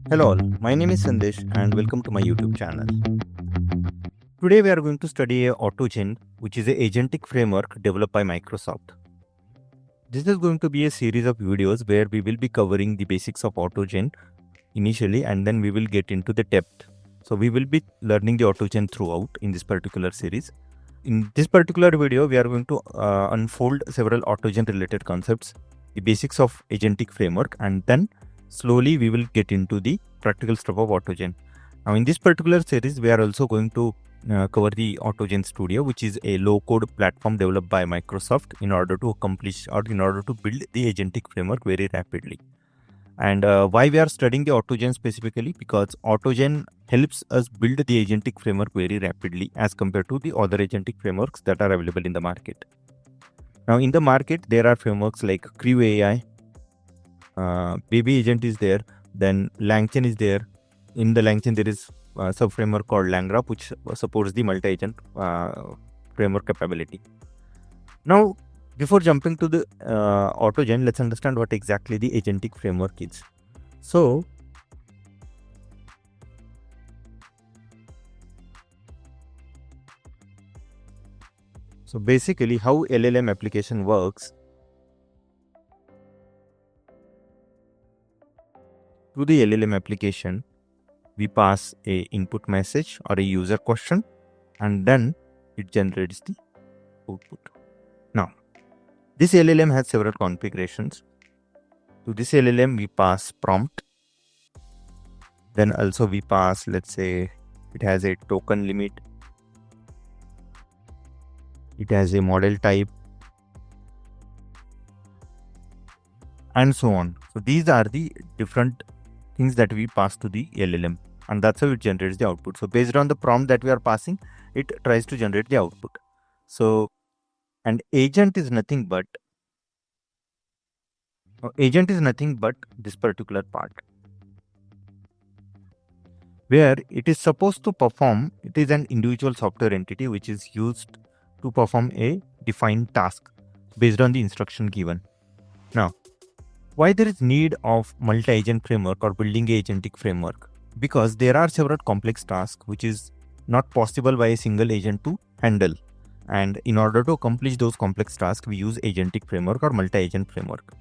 Hello all, my name is Sandesh and welcome to my YouTube channel. Today we are going to study AutoGen, which is an agentic framework developed by Microsoft. This is going to be a series of videos where we will be covering the basics of AutoGen initially and then we will get into the depth. So we will be learning the AutoGen throughout in this particular series. In this particular video, we are going to unfold several AutoGen related concepts, the basics of agentic framework, and then slowly we will get into the practical stuff of AutoGen. Now in this particular series, we are also going to cover the AutoGen Studio, which is a low-code platform developed by Microsoft in order to accomplish or in order to build the agentic framework very rapidly. And why we are studying the AutoGen specifically? Because AutoGen helps us build the agentic framework very rapidly as compared to the other agentic frameworks that are available in the market. Now in the market, there are frameworks like Crew AI, Baby Agent is there, then LangChain is there. In the LangChain, there is a sub-framework called LangGraph, which supports the multi-agent framework capability. Now, before jumping to the AutoGen, let's understand what exactly the agentic framework is. So basically how LLM application works. To the LLM application, we pass a input message or a user question and then it generates the output. Now, this LLM has several configurations. To this LLM, we pass prompt. Then also we pass, let's say, it has a token limit. It has a model type. And so on. So these are the different things that we pass to the LLM. And that's how it generates the output. So based on the prompt that we are passing, it tries to generate the output. So an agent is nothing but this particular part, where it is supposed to perform. It is an individual software entity which is used to perform a defined task based on the instruction given. Now, why there is need of multi-agent framework or building a agentic framework? Because there are several complex tasks which is not possible by a single agent to handle. And in order to accomplish those complex tasks, we use agentic framework or multi-agent framework.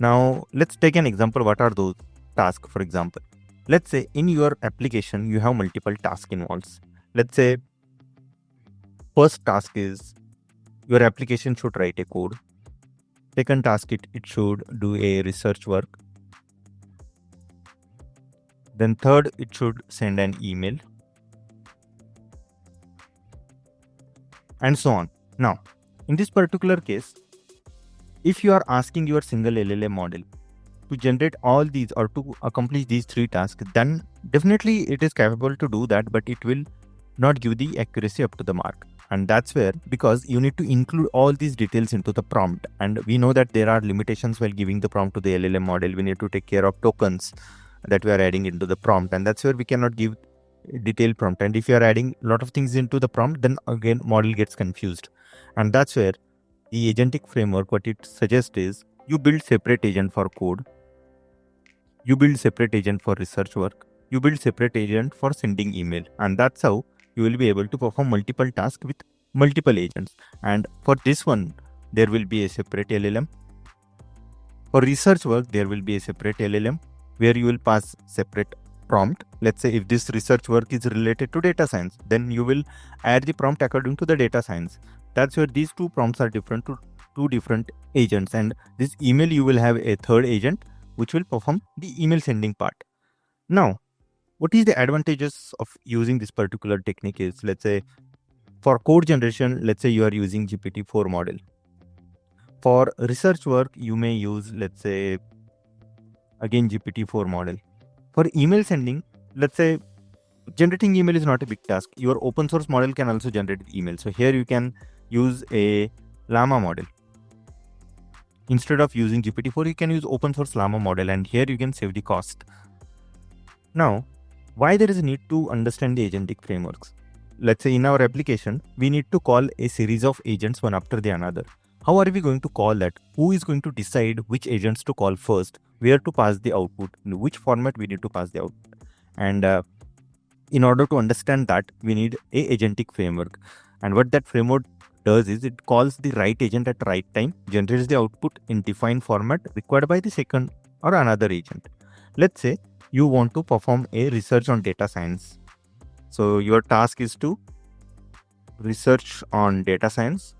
Now, let's take an example. What are those tasks? For example, let's say in your application, you have multiple tasks involved. Let's say first task is your application should write a code. Second task, it should do a research work. Then third, it should send an email. And so on. Now, in this particular case, if you are asking your single LLM model to generate all these or to accomplish these three tasks, then definitely it is capable to do that, but it will not give the accuracy up to the mark. And that's where, because you need to include all these details into the prompt. And we know that there are limitations while giving the prompt to the LLM model. We need to take care of tokens that we are adding into the prompt. And that's where we cannot give detailed prompt. And if you are adding a lot of things into the prompt, then again, model gets confused. And that's where the agentic framework, what it suggests is you build separate agent for code. You build separate agent for research work. You build separate agent for sending email. And that's how you will be able to perform multiple tasks with multiple agents. And for this one, there will be a separate LLM. For research work, there will be a separate LLM where you will pass separate prompt. Let's say if this research work is related to data science, then you will add the prompt according to the data science. That's where these two prompts are different to two different agents. And this email, you will have a third agent which will perform the email sending part. Now, what is the advantages of using this particular technique is, let's say for code generation, let's say you are using GPT-4 model. For research work, you may use, let's say, again GPT-4 model. For email sending, let's say generating email is not a big task. Your open source model can also generate email. So here you can use a Llama model. Instead of using GPT-4, you can use open source Llama model, and here you can save the cost. Now, why there is a need to understand the agentic frameworks? Let's say in our application, we need to call a series of agents one after the another. how are we going to call that? Who is going to decide which agents to call first, where to pass the output, in which format we need to pass the output? And in order to understand that, we need a agentic framework. And what that framework does is it calls the right agent at right time, generates the output in defined format required by the second or another agent. Let's say you want to perform a research on data science. So your task is to research on data science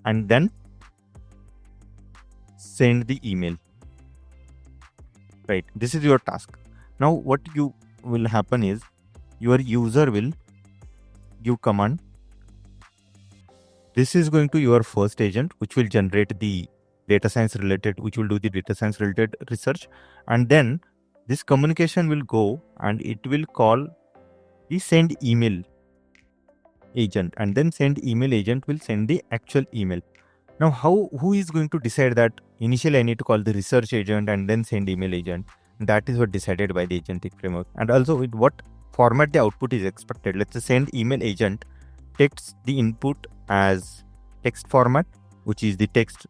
and then send the email. Right, this is your task. Now what you will happen is your user will give command. This is going to your first agent, which will generate the data science related, which will do the data science related research. And then this communication will go and it will call the send email agent, and then send email agent will send the actual email. Now who is going to decide that initially I need to call the research agent and then send email agent? That is what decided by the agentic framework. And also with what format the output is expected. Let's say send email agent takes the input as text format, which is the text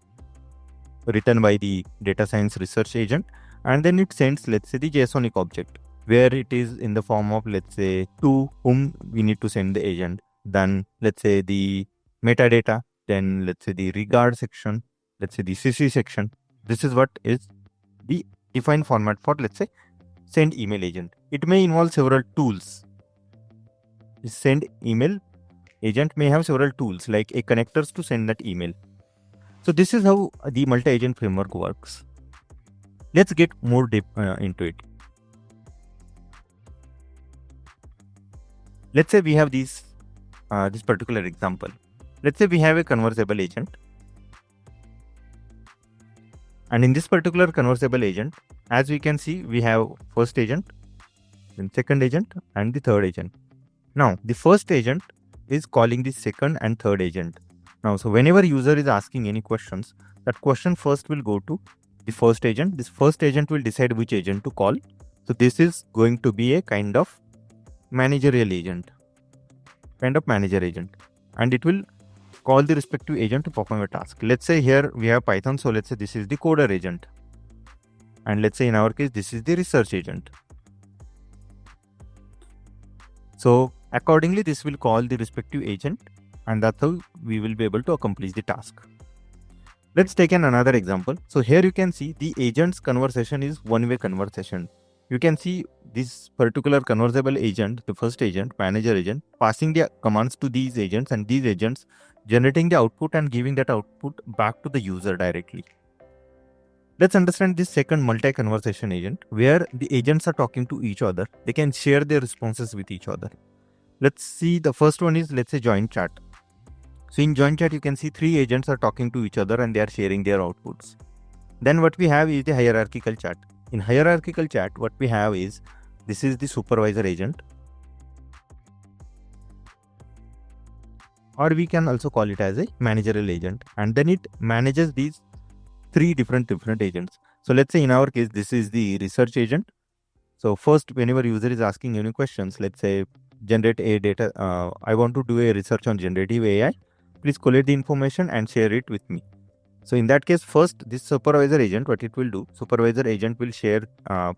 written by the data science research agent, and then it sends, let's say, the JSONic object where it is in the form of, let's say, to whom we need to send the agent. Then let's say the metadata, then let's say the regard section, let's say the CC section. This is what is the defined format for, let's say, send email agent. It may involve several tools. Send email agent may have several tools like a connectors to send that email. So this is how the multi-agent framework works. Let's get more deep into it. Let's say we have this particular example. Let's say we have a conversable agent. And in this particular conversable agent, as we can see, we have first agent, then second agent, and the third agent. Now, the first agent is calling the second and third agent. Now, so whenever user is asking any questions, that question first will go to the first agent. This first agent will decide which agent to call. So this is going to be a kind of managerial agent, and it will call the respective agent to perform a task. Let's say here we have Python. So let's say this is the coder agent. And let's say in our case, this is the research agent. So accordingly, this will call the respective agent, and that's how we will be able to accomplish the task. Let's take another example. So here you can see the agent's conversation is one-way conversation. You can see this particular conversable agent, the first agent, manager agent, passing the commands to these agents, and these agents generating the output and giving that output back to the user directly. Let's understand this second multi-conversation agent, where the agents are talking to each other. They can share their responses with each other. Let's see, the first one is, let's say, joint chat. So in joint chat, you can see three agents are talking to each other and they are sharing their outputs. Then what we have is the hierarchical chat. In hierarchical chat, what we have is, this is the supervisor agent. Or we can also call it as a managerial agent. And then it manages these three different agents. So let's say in our case, this is the research agent. So first, whenever user is asking any questions, let's say generate a data, I want to do a research on generative AI. Please collect the information and share it with me. So in that case, first this supervisor agent, what it will do, supervisor agent will share,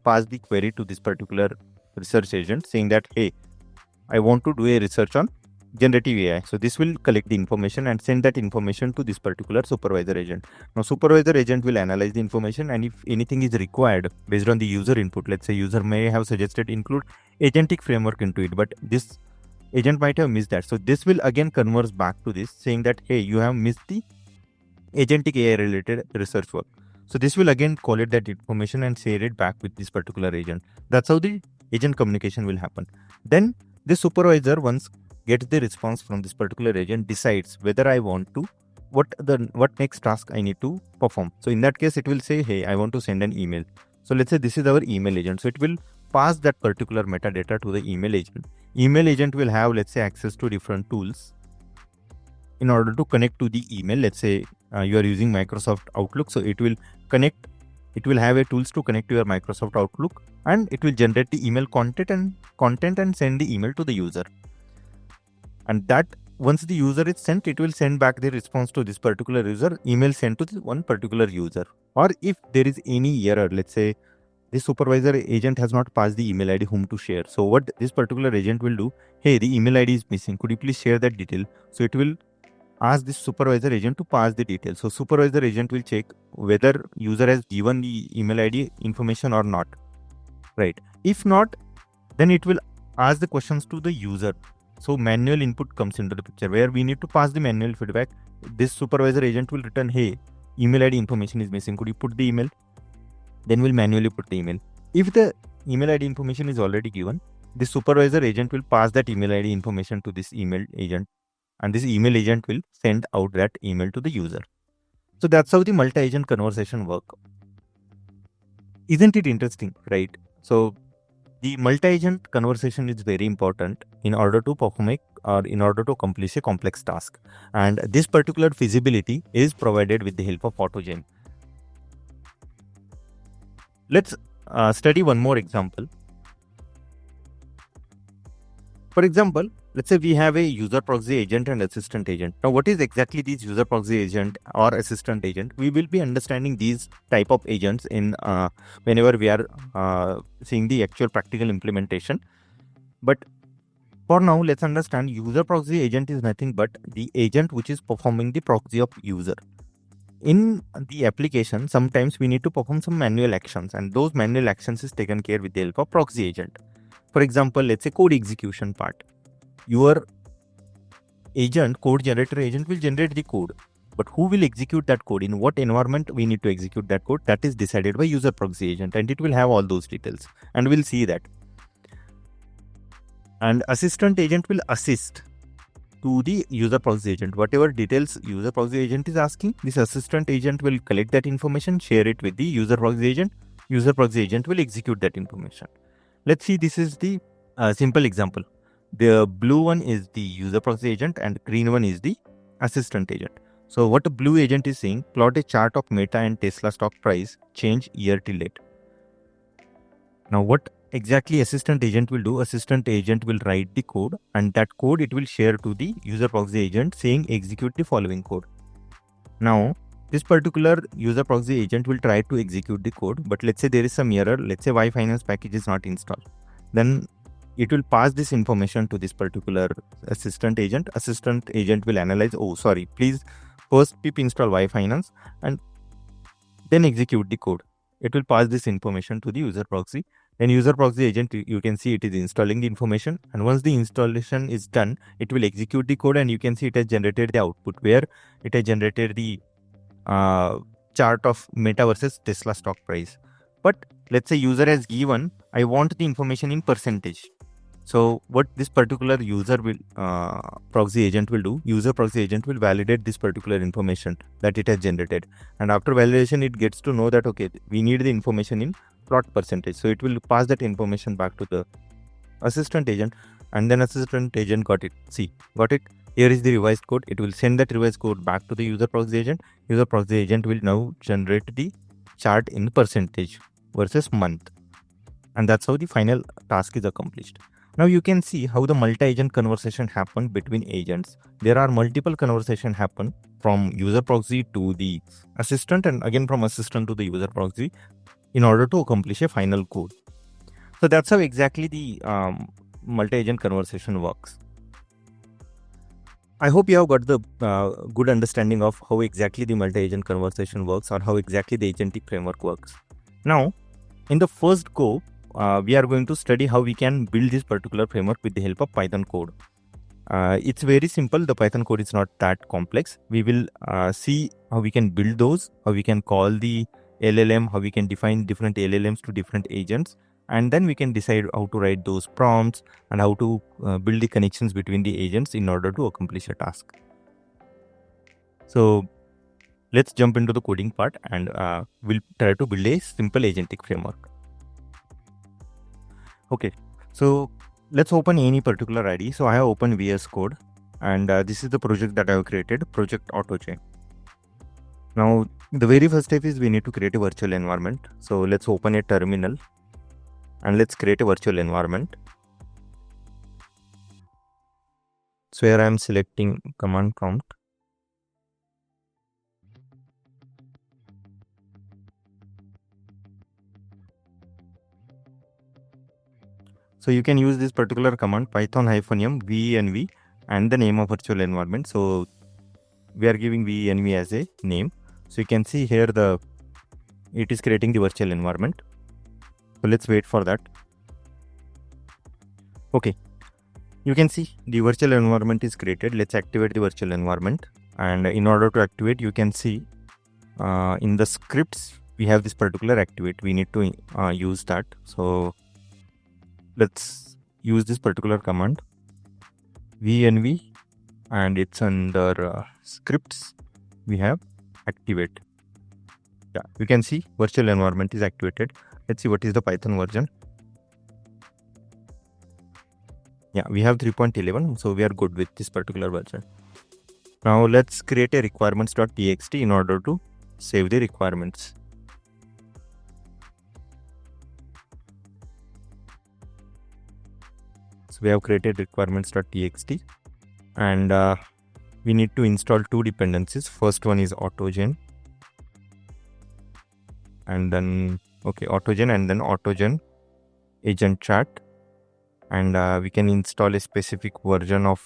pass the query to this particular research agent saying that, hey, I want to do a research on generative AI. So this will collect the information and send that information to this particular supervisor agent. Now supervisor agent will analyze the information, and if anything is required based on the user input, let's say user may have suggested include agentic framework into it, but this agent might have missed that. So this will again converse back to this saying that, hey, you have missed the agentic AI related research work. So this will again collect that information and share it back with this particular agent. That's how the agent communication will happen. Then the supervisor, once gets the response from this particular agent, decides whether I want to, what next task I need to perform. So in that case, it will say, hey, I want to send an email. So let's say this is our email agent. So it will pass that particular metadata to the email agent. Email agent will have, let's say, access to different tools in order to connect to the email. Let's say you are using Microsoft Outlook. So it will connect, it will have a tools to connect to your Microsoft Outlook, and it will generate the email content and send the email to the user. And that once the user is sent, it will send back the response to this particular user, email sent to this one particular user. Or if there is any error, let's say the supervisor agent has not passed the email ID whom to share. So what this particular agent will do, hey, the email ID is missing. Could you please share that detail? So it will ask this supervisor agent to pass the details. So supervisor agent will check whether user has given the email ID information or not, right? If not, then it will ask the questions to the user. So manual input comes into the picture where we need to pass the manual feedback. This supervisor agent will return, hey, email ID information is missing. Could you put the email? Then we'll manually put the email. If the email ID information is already given, the supervisor agent will pass that email ID information to this email agent, and this email agent will send out that email to the user. So that's how the multi-agent conversation work. Isn't it interesting, right? So the multi-agent conversation is very important in order to perform in order to accomplish a complex task. And this particular feasibility is provided with the help of AutoGen. Let's study one more example. For example, let's say we have a user proxy agent and assistant agent. Now, what is exactly this user proxy agent or assistant agent? We will be understanding these type of agents in whenever we are seeing the actual practical implementation. But for now, let's understand user proxy agent is nothing but the agent which is performing the proxy of user. In the application, sometimes we need to perform some manual actions, and those manual actions is taken care with the help of proxy agent. For example, let's say code execution part. Your agent, code generator agent will generate the code, but who will execute that code, in what environment we need to execute that code, that is decided by user proxy agent, and it will have all those details, and we'll see that. And assistant agent will assist to the user proxy agent. Whatever details user proxy agent is asking, this assistant agent will collect that information, share it with the user proxy agent. User proxy agent will execute that information. Let's see, this is the simple example. The blue one is the user proxy agent and green one is the assistant agent. So what the blue agent is saying, plot a chart of Meta and Tesla stock price change year till date. Now what exactly assistant agent will do? Assistant agent will write the code, and that code it will share to the user proxy agent saying execute the following code. Now this particular user proxy agent will try to execute the code, but let's say there is some error. Let's say Y Finance package is not installed. Then it will pass this information to this particular assistant agent. Assistant agent will analyze, oh sorry, please first pip install Y Finance and then execute the code. It will pass this information to the user proxy. Then user proxy agent, you can see it is installing the information, and once the installation is done, it will execute the code, and you can see it has generated the output where it has generated the chart of Meta versus Tesla stock price. But let's say user has given, I want the information in percentage. So what this particular user will proxy agent will do, user proxy agent will validate this particular information that it has generated, and after validation it gets to know that okay, we need the information in plot percentage. So it will pass that information back to the assistant agent, and then assistant agent got it. See, got it. Here is the revised code. It will send that revised code back to the user proxy agent. User proxy agent will now generate the chart in percentage versus month. And that's how the final task is accomplished. Now you can see how the multi-agent conversation happened between agents. There are multiple conversations happen from user proxy to the assistant, and again from assistant to the user proxy in order to accomplish a final code. So that's how exactly the multi-agent conversation works. I hope you have got the good understanding of how exactly the multi-agent conversation works, or how exactly the agentic framework works. Now, in the first go, we are going to study how we can build this particular framework with the help of Python code. It's very simple. The Python code is not that complex. We will see how we can build those, how we can call the LLM, how we can define different LLMs to different agents, and then we can decide how to write those prompts and how to build the connections between the agents in order to accomplish a task. So let's jump into the coding part, and we'll try to build a simple agentic framework. Okay, so let's open any particular ID. So I have opened VS Code, and this is the project that I have created, project AutoGen. Now the very first step is we need to create a virtual environment. So let's open a terminal and let's create a virtual environment. So here I am selecting command prompt. So you can use this particular command python -m venv and the name of virtual environment. So we are giving venv as a name. So you can see here it is creating the virtual environment. So let's wait for that. Okay, you can see the virtual environment is created. Let's activate the virtual environment. And in order to activate, you can see in the scripts we have this particular activate. We need to use that. So let's use this particular command venv, and it's under scripts. We have activate. Yeah, you can see virtual environment is activated. Let's see what is the Python version. Yeah, we have 3.11, so we are good with this particular version. Now let's create a requirements.txt in order to save the requirements. So we have created requirements.txt, and we need to install two dependencies. First one is AutoGen, and then AutoGen agent chat, and we can install a specific version of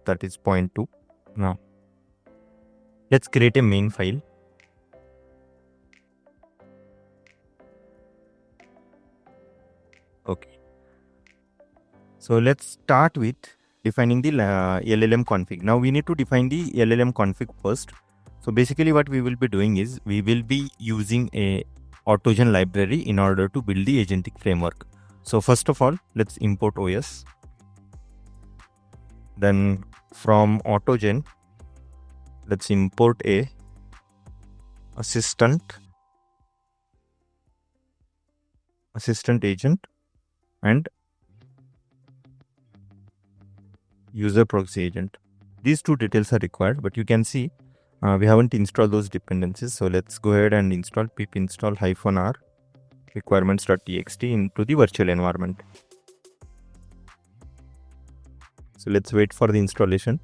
that is 0.2. Now let's create a main file. Okay, so let's start with defining the LLM config. Now we need to define the LLM config first. So basically what we will be doing is we will be using a AutoGen library in order to build the agentic framework. So first of all, let's import OS. Then from AutoGen, let's import a assistant agent and user proxy agent. These two details are required, but you can see we haven't installed those dependencies. So let's go ahead and install pip install -r requirements.txt into the virtual environment. So let's wait for the installation.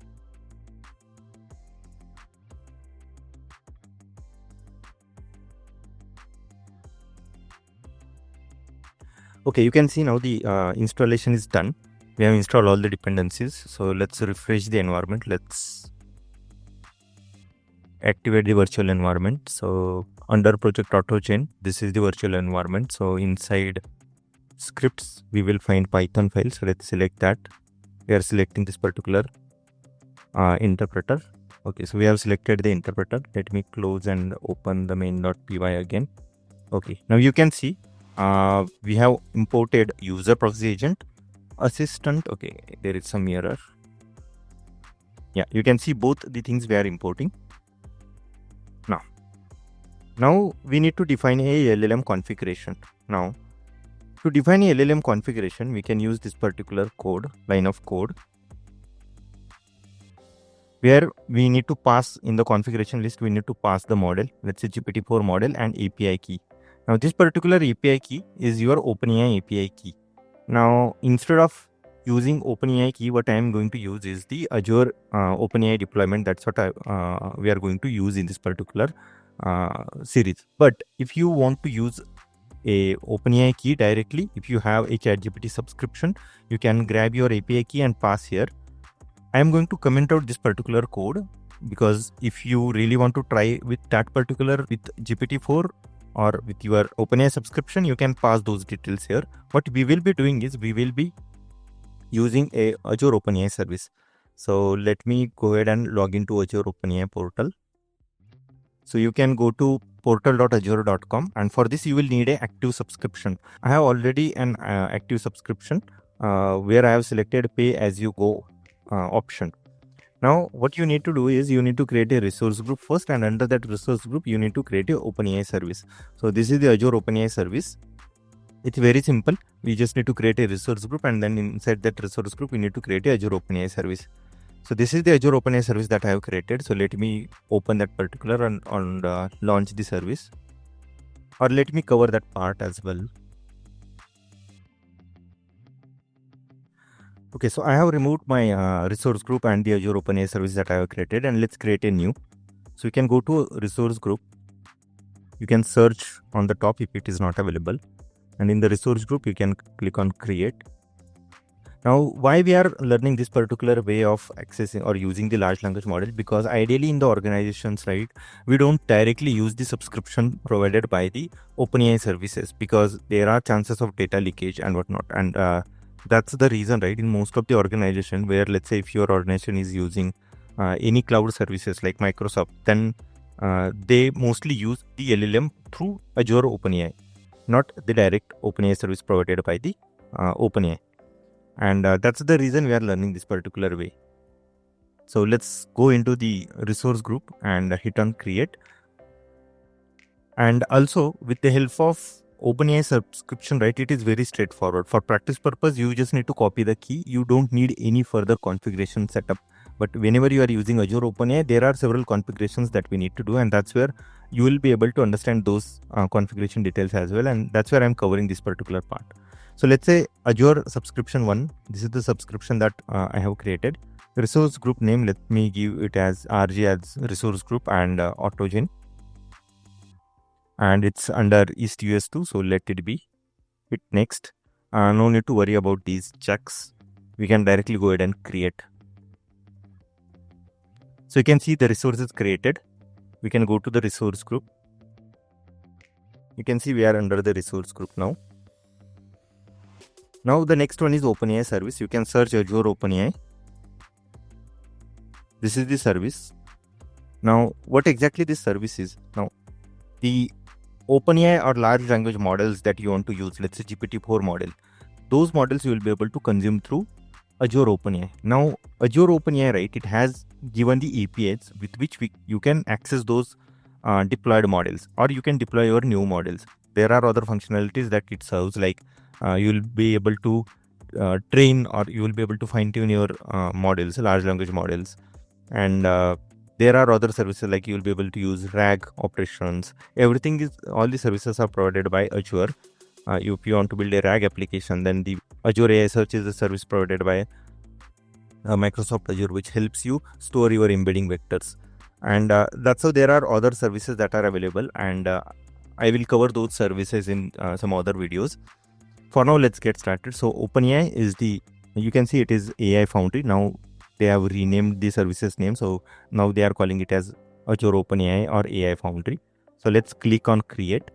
Okay, you can see now the installation is done. We have installed all the dependencies. So let's refresh the environment. Let's activate the virtual environment. So under project AutoGen, this is the virtual environment. So inside scripts, we will find Python files. So let's select that. We are selecting this particular interpreter. Okay, so we have selected the interpreter. Let me close and open the main.py again. Okay, now you can see we have imported user proxy agent, assistant. Okay, there is some error. Yeah, you can see both the things we are importing. Now we need to define a LLM configuration. Now to define a LLM configuration, we can use this particular line of code, where we need to pass in the configuration list, we need to pass the model, let's say GPT-4 model and API key. Now this particular API key is your OpenAI API key. Now instead of using OpenAI key, what I am going to use is the Azure OpenAI deployment. That's what we are going to use in this particular series. But if you want to use a OpenAI key directly, if you have a ChatGPT subscription, you can grab your API key and pass here. I am going to comment out this particular code, because if you really want to try with that particular with GPT-4 or with your OpenAI subscription, you can pass those details here. What we will be doing is we will be using a Azure OpenAI service. So let me go ahead and log into Azure OpenAI portal. So you can go to portal.azure.com, and for this you will need a active subscription. I have already an active subscription where I have selected pay as you go option. Now what you need to do is you need to create a resource group first, and under that resource group you need to create a OpenAI service. So this is the Azure OpenAI service. It's very simple. We just need to create a resource group, and then inside that resource group we need to create a Azure OpenAI service. So this is the Azure OpenAI service that I have created. So let me open that particular and launch the service, or let me cover that part as well. Okay, so I have removed my resource group and the Azure OpenAI service that I have created, and let's create a new. So you can go to resource group. You can search on the top if it is not available, and in the resource group you can click on create. Now, why we are learning this particular way of accessing or using the large language model? Because ideally in the organizations, right, we don't directly use the subscription provided by the OpenAI services because there are chances of data leakage and whatnot. And that's the reason, right, in most of the organization where, let's say, if your organization is using any cloud services like Microsoft, then they mostly use the LLM through Azure OpenAI, not the direct OpenAI service provided by the OpenAI. And that's the reason we are learning this particular way. So let's go into the resource group and hit on create. And also with the help of OpenAI subscription, right, it is very straightforward. For practice purpose, you just need to copy the key. You don't need any further configuration setup. But whenever you are using Azure OpenAI, there are several configurations that we need to do, and that's where you will be able to understand those configuration details as well. And that's where I'm covering this particular part. So let's say Azure subscription 1. This is the subscription that I have created. Resource group name, let me give it as RG as resource group and AutoGen. And it's under East US 2. So let it be. Hit next. No need to worry about these checks. We can directly go ahead and create. So you can see the resources created. We can go to the resource group. You can see we are under the resource group now. Now the next one is OpenAI service. You can search Azure OpenAI. This is the service. Now what exactly this service is? Now the OpenAI or large language models that you want to use, let's say GPT-4 model, those models you will be able to consume through Azure OpenAI. Now Azure OpenAI, right, it has given the APIs with which you can access those deployed models, or you can deploy your new models. There are other functionalities that it serves, like you'll be able to train, or you will be able to fine tune your models, large language models. And there are other services like you will be able to use RAG operations. Everything is, all the services are provided by Azure. If you want to build a RAG application, then the Azure AI Search is a service provided by Microsoft Azure, which helps you store your embedding vectors. And that's how there are other services that are available, and I will cover those services in some other videos. For now, let's get started. So OpenAI is you can see it is AI Foundry. Now they have renamed the services name. So now they are calling it as Azure OpenAI or AI Foundry. So let's click on create.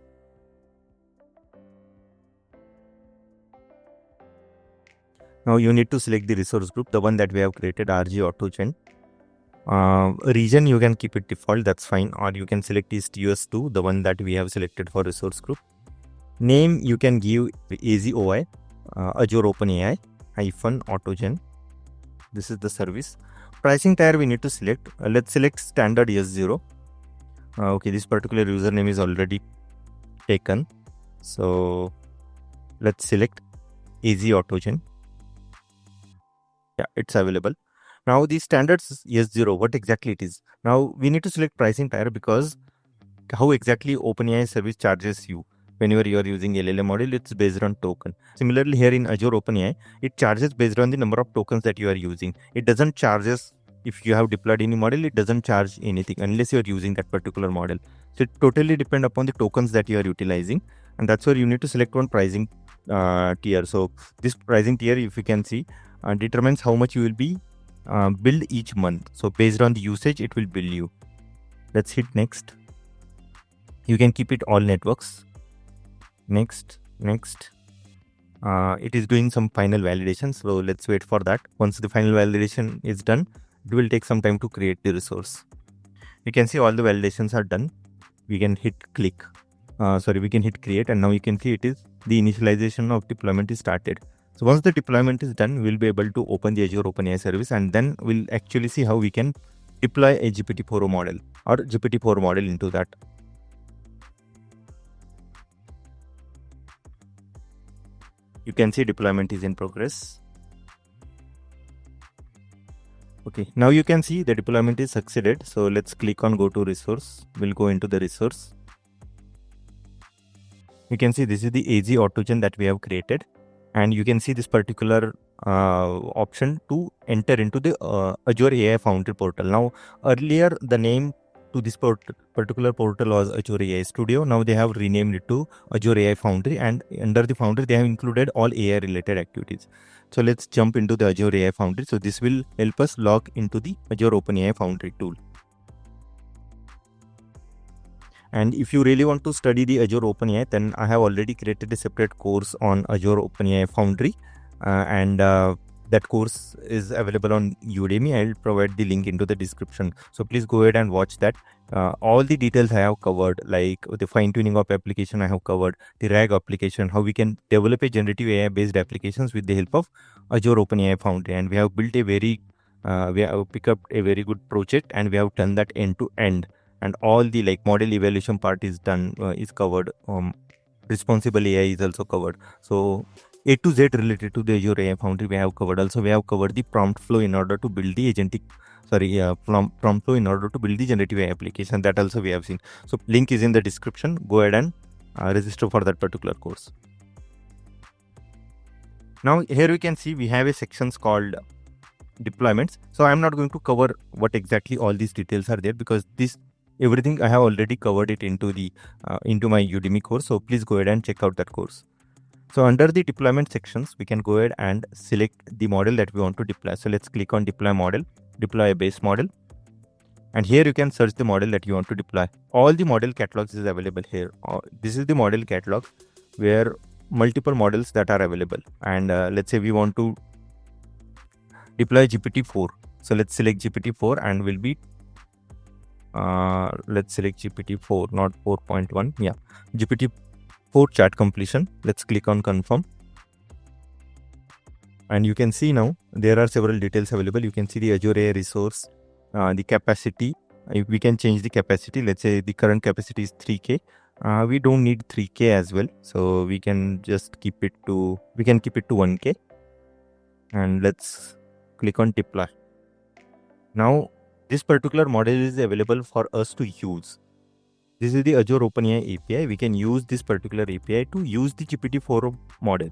Now you need to select the resource group, the one that we have created, RG AutoGen. Region, you can keep it default, that's fine. Or you can select East US 2, the one that we have selected for resource group. Name, you can give AZOI, Azure OpenAI -AutoGen. This is the service. Pricing tier we need to select. Let's select standard S0. Okay, this particular username is already taken. So let's select AZ AutoGen. Yeah, it's available. Now the standards S0, what exactly it is? Now we need to select pricing tier because how exactly OpenAI service charges you. Whenever you are using LLM model, it's based on token. Similarly, here in Azure OpenAI, it charges based on the number of tokens that you are using. It doesn't charge us if you have deployed any model. It doesn't charge anything unless you are using that particular model. So it totally depends upon the tokens that you are utilizing, and that's where you need to select one pricing tier. So this pricing tier, if you can see, determines how much you will be billed each month. So based on the usage, it will bill you. Let's hit next. You can keep it all networks. Next. It is doing some final validation, so let's wait for that. Once the final validation is done, it will take some time to create the resource. You can see all the validations are done. We can hit click. We can hit create, and now you can see it is the initialization of deployment is started. So once the deployment is done, we'll be able to open the Azure OpenAI service, and then we'll actually see how we can deploy a GPT-4 model or GPT-4 model into that. You can see deployment is in progress. Okay, now you can see the deployment is succeeded. So let's click on go to resource. We'll go into the resource. You can see this is the AZ AutoGen that we have created, and you can see this particular option to enter into the Azure AI Foundry portal. Now, earlier the name to this particular portal was Azure AI Studio. Now they have renamed it to Azure AI Foundry, and under the Foundry they have included all AI related activities. So let's jump into the Azure AI Foundry. So this will help us log into the Azure OpenAI Foundry tool. And if you really want to study the Azure OpenAI, then I have already created a separate course on Azure OpenAI Foundry, and that course is available on Udemy. I'll provide the link into the description. So please go ahead and watch that. All the details I have covered, like the fine tuning of application I have covered, the RAG application, how we can develop a generative AI based applications with the help of Azure OpenAI Foundry. And we have built a we have picked up a very good project, and we have done that end to end. And all the like model evaluation part is done, is covered. Responsible AI is also covered. So A to Z related to the Azure AI Foundry we have covered. Also, we have covered the prompt flow in order to build the agentic, prompt flow in order to build the generative AI application. That also we have seen. So link is in the description. Go ahead and register for that particular course. Now here we can see we have a sections called deployments. So I'm not going to cover what exactly all these details are there, because everything I have already covered it into the into my Udemy course. So please go ahead and check out that course. So under the deployment sections, we can go ahead and select the model that we want to deploy. So let's click on deploy model, deploy a base model. And here you can search the model that you want to deploy. All the model catalogs is available here. This is the model catalog where multiple models that are available. And let's say we want to deploy GPT-4. So let's select GPT-4 and we'll be let's select GPT-4, not 4.1. Yeah, GPT-4 chat completion. Let's click on confirm. And you can see now there are several details available. You can see the Azure AI resource, the capacity. If we can change the capacity, let's say the current capacity is 3K. We don't need 3K as well. So we can just keep it to 1K. And let's click on deploy. Now, this particular model is available for us to use. This is the Azure OpenAI API. We can use this particular API to use the GPT-4 model.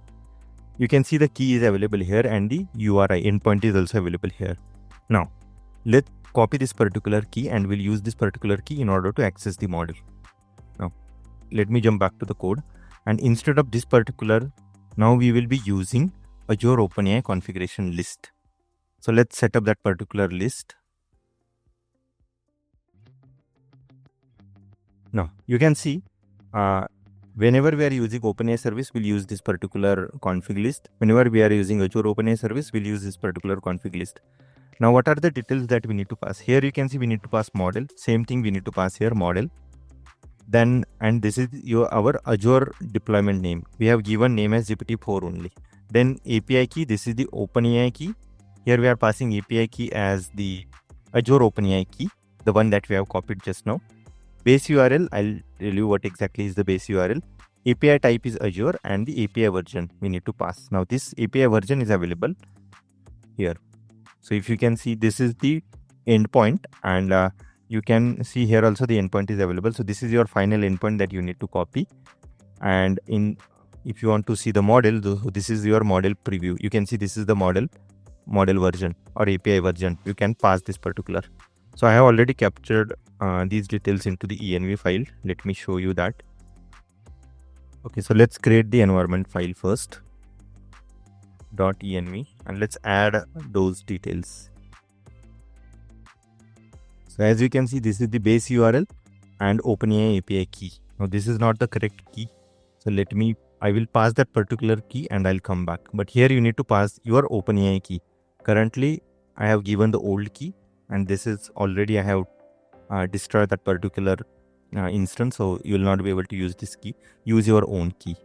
You can see the key is available here and the URI endpoint is also available here. Now, let's copy this particular key and we'll use this particular key in order to access the model. Now, let me jump back to the code. And instead of this particular, now we will be using Azure OpenAI configuration list. So let's set up that particular list. Now you can see whenever we are using OpenAI service, we'll use this particular config list. Whenever we are using Azure OpenAI service, we'll use this particular config list. Now what are the details that we need to pass? Here you can see we need to pass model. Same thing we need to pass here, model. Then, and this is our Azure deployment name. We have given name as GPT-4 only. Then API key, this is the OpenAI key. Here we are passing API key as the Azure OpenAI key, the one that we have copied just now. Base URL, I'll tell you what exactly is the base URL. API type is Azure and the API version we need to pass. Now this API version is available here. So if you can see, this is the endpoint, and you can see here also the endpoint is available. So this is your final endpoint that you need to copy. And if you want to see the model, this is your model preview. You can see this is the model version or API version. You can pass this particular. So I have already captured these details into the env file. Let me show you that. Okay, so let's create the environment file first, .env, and let's add those details. So as you can see, this is the base URL and OpenAI API key. Now this is not the correct key. So I will pass that particular key and I'll come back. But here you need to pass your OpenAI key. Currently, I have given the old key, and this is already I have destroyed that particular instance. So you will not be able to use this key. Use your own key.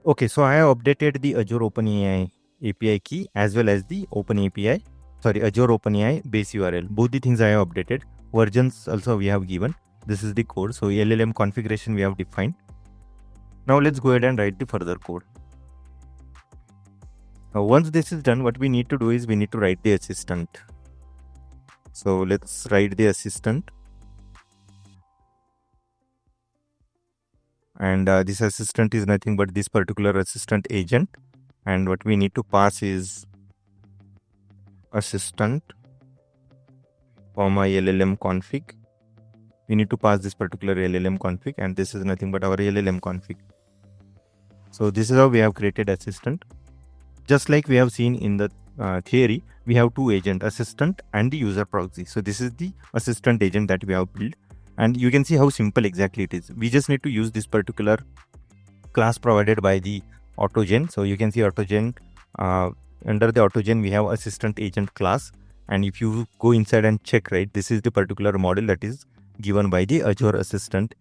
Okay, so I have updated the Azure OpenAI API key as well as the Azure OpenAI base URL. Both the things I have updated. Versions also we have given. This is the code. So LLM configuration we have defined. Now let's go ahead and write the further code. Now once this is done, what we need to do is we need to write the assistant. So let's write the assistant. And this assistant is nothing but this particular assistant agent. And what we need to pass is assistant comma LLM config. We need to pass this particular LLM config, and this is nothing but our LLM config. So this is how we have created assistant. Just like we have seen in the theory, we have two agents, assistant and the user proxy. So this is the assistant agent that we have built, and you can see how simple exactly it is. We just need to use this particular class provided by the AutoGen. So you can see AutoGen, under the AutoGen we have assistant agent class, and if you go inside and check, right, this is the particular model that is given by the Azure assistant,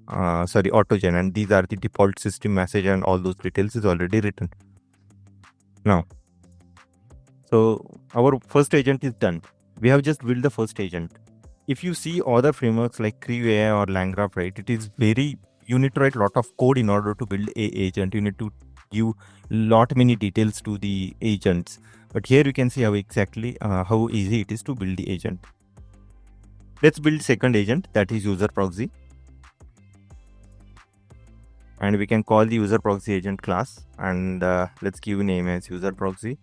AutoGen, and these are the default system message and all those details is already written. Now, so our first agent is done. We have just built the first agent. If you see other frameworks like Creo AI or LangGraph, right, it is very, you need to write a lot of code in order to build a agent. You need to give lot many details to the agents. But here you can see how exactly how easy it is to build the agent. Let's build second agent, that is user proxy. And we can call the user proxy agent class, and let's give a name as user proxy.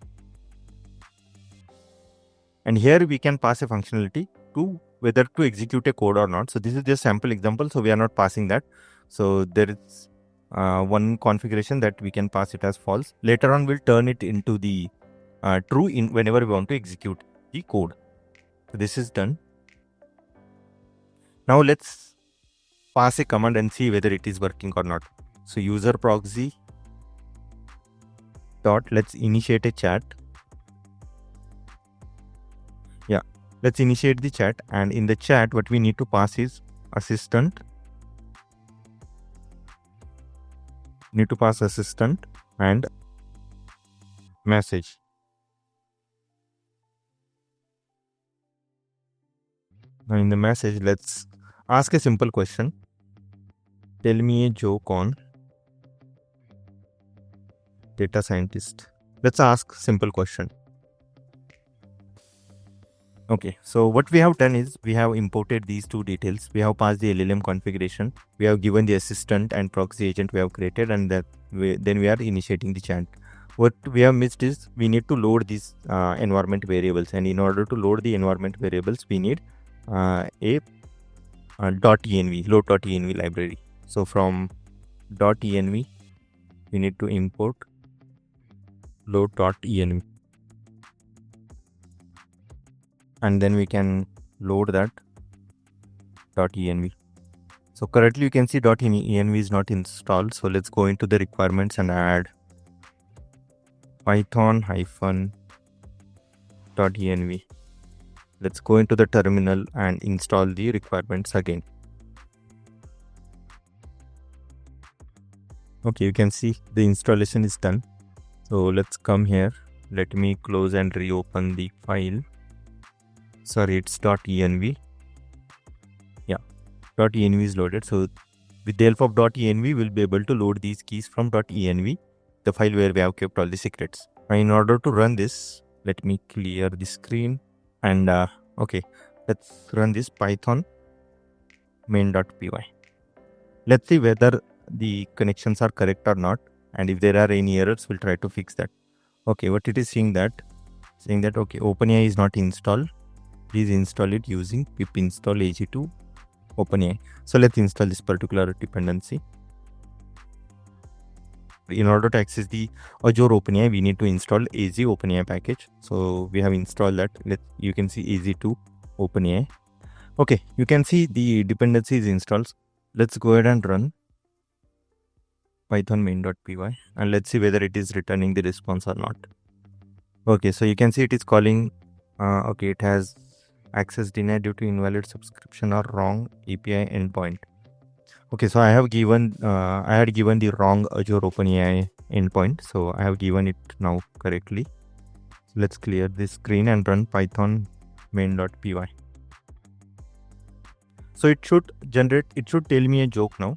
And here we can pass a functionality to whether to execute a code or not. So this is just sample example, so we are not passing that. So there is one configuration that we can pass it as false. Later on we'll turn it into the true in whenever we want to execute the code. So this is done. Now let's pass a command and see whether it is working or not. So user proxy dot, let's initiate a chat. Yeah, let's initiate the chat, and in the chat what we need to pass is assistant. Need to pass assistant and message. Now in the message, let's ask a simple question. Tell me a joke on data scientist. Let's ask simple question. Okay, so what we have done is we have imported these two details. We have passed the LLM configuration. We have given the assistant and proxy agent we have created, and then we are initiating the chat. What we have missed is we need to load these environment variables, and in order to load the environment variables, we need a .env, load.env library. So from .env, we need to import load.env, and then we can load that .env. So currently you can see .env is not installed. So let's go into the requirements and add python -.env. Let's go into the terminal and install the requirements again. Okay, you can see the installation is done. So let's come here. Let me close and reopen the file. Sorry, it's .env. Yeah, .env is loaded. So with the help of .env, we'll be able to load these keys from .env, the file where we have kept all the secrets. In order to run this, let me clear the screen, and okay, let's run this python main.py. Let's see whether the connections are correct or not, and if there are any errors, we'll try to fix that. Okay, what it is saying that okay, OpenAI is not installed. Please install it using pip install AG2 OpenAI. So let's install this particular dependency. In order to access the Azure OpenAI, we need to install AZ OpenAI package. So we have installed that. You can see AZ2 OpenAI. Okay, you can see the dependency is installed. Let's go ahead and run python main.py, and let's see whether it is returning the response or not. Okay, so you can see it is calling. Okay, it has access denied due to invalid subscription or wrong API endpoint. Okay, so I had given the wrong Azure OpenAI endpoint, so I have given it now correctly. So let's clear this screen and run python main.py. So it should tell me a joke now.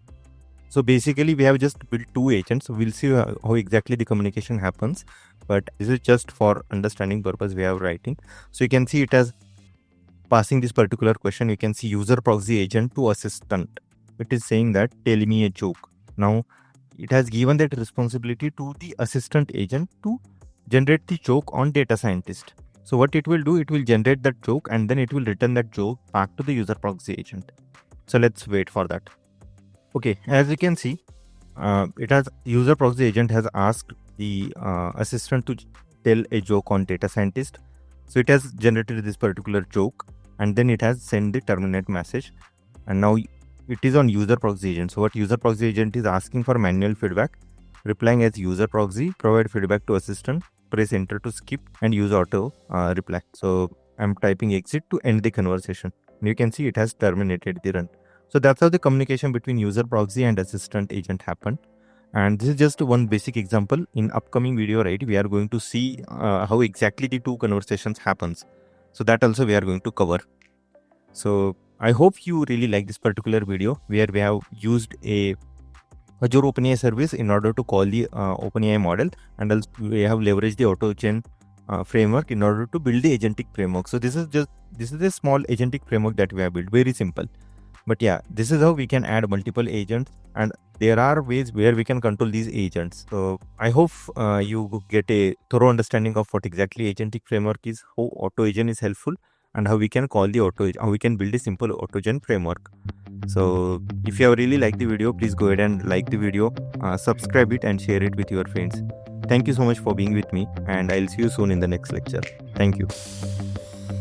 So basically we have just built two agents. So we'll see how exactly the communication happens, but this is just for understanding purpose we are writing. So you can see it as passing this particular question. You can see user proxy agent to assistant. It is saying that tell me a joke. Now it has given that responsibility to the assistant agent to generate the joke on data scientist. So what it will do, it will generate that joke and then it will return that joke back to the user proxy agent. So let's wait for that. Okay, as you can see, it has user proxy agent has asked the assistant to tell a joke on data scientist. So it has generated this particular joke and then it has sent the terminate message, and now it is on user proxy agent. So what user proxy agent is asking for manual feedback, replying as user proxy, provide feedback to assistant, press enter to skip and use auto reply. So I'm typing exit to end the conversation. And you can see it has terminated the run. So that's how the communication between user proxy and assistant agent happened. And this is just one basic example. In upcoming video, right, we are going to see how exactly the two conversations happens. So that also we are going to cover. So I hope you really like this particular video where we have used a Azure OpenAI service in order to call the OpenAI model, and also we have leveraged the AutoGen framework in order to build the agentic framework. So this is a small agentic framework that we have built, very simple. But yeah, this is how we can add multiple agents, and there are ways where we can control these agents. So I hope you get a thorough understanding of what exactly agentic framework is, how AutoGen is helpful, and how we can call the how we can build a simple AutoGen framework. So if you have really liked the video, please go ahead and like the video, subscribe it and share it with your friends. Thank you so much for being with me, and I'll see you soon in the next lecture. Thank you.